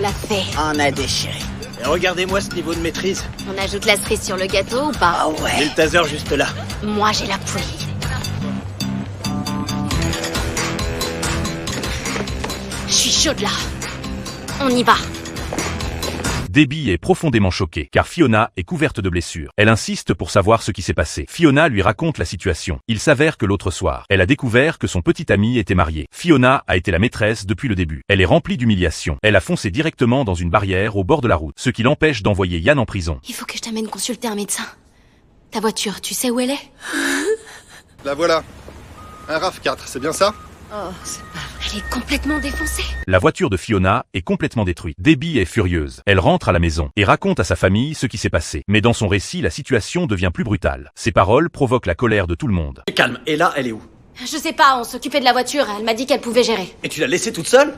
l'a fait. On a déchiré. Et regardez-moi ce niveau de maîtrise. On ajoute la cerise sur le gâteau ou pas? Ah J'ai ouais. le taser juste là. Moi, j'ai la poulie. Je suis chaude là. On y va. Debbie est profondément choquée, car Fiona est couverte de blessures. Elle insiste pour savoir ce qui s'est passé. Fiona lui raconte la situation. Il s'avère que l'autre soir, elle a découvert que son petit ami était marié. Fiona a été la maîtresse depuis le début. Elle est remplie d'humiliation. Elle a foncé directement dans une barrière au bord de la route, ce qui l'empêche d'envoyer Yann en prison. Il faut que je t'amène consulter un médecin. Ta voiture, tu sais où elle est? La voilà. Un RAV4, c'est bien ça? Oh, c'est pas vrai. Elle est complètement défoncée. La voiture de Fiona est complètement détruite. Debbie est furieuse. Elle rentre à la maison et raconte à sa famille ce qui s'est passé. Mais dans son récit, la situation devient plus brutale. Ses paroles provoquent la colère de tout le monde. Calme, et là, elle est où? Je sais pas, on s'occupait de la voiture. Elle m'a dit qu'elle pouvait gérer. Et tu l'as laissée toute seule?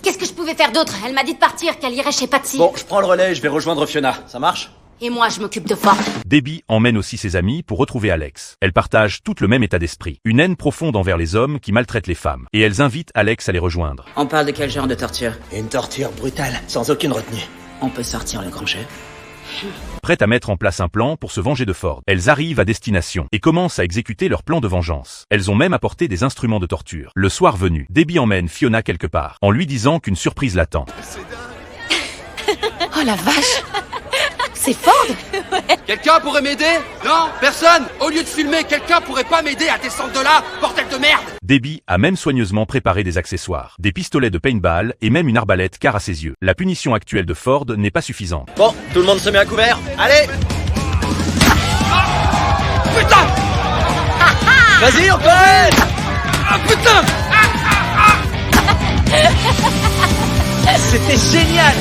Qu'est-ce que je pouvais faire d'autre? Elle m'a dit de partir, qu'elle irait chez Patsy. Bon, je prends le relais, je vais rejoindre Fiona. Ça marche? Et moi, je m'occupe de Ford. Debbie emmène aussi ses amis pour retrouver Alex. Elles partagent toutes le même état d'esprit. Une haine profonde envers les hommes qui maltraitent les femmes. Et elles invitent Alex à les rejoindre. On parle de quel genre de torture? Une torture brutale, sans aucune retenue. On peut sortir le grand jeu. Prêtes à mettre en place un plan pour se venger de Ford. Elles arrivent à destination et commencent à exécuter leur plan de vengeance. Elles ont même apporté des instruments de torture. Le soir venu, Debbie emmène Fiona quelque part, en lui disant qu'une surprise l'attend. Oh la vache! C'est Ford? Quelqu'un pourrait m'aider? Non? Personne? Au lieu de filmer, quelqu'un pourrait pas m'aider à descendre de là? Bordel de merde! Debbie a même soigneusement préparé des accessoires, des pistolets de paintball et même une arbalète car à ses yeux. La punition actuelle de Ford n'est pas suffisante. Bon, tout le monde se met à couvert. Allez! Putain! Vas-y, on peut! Ah putain! C'était génial!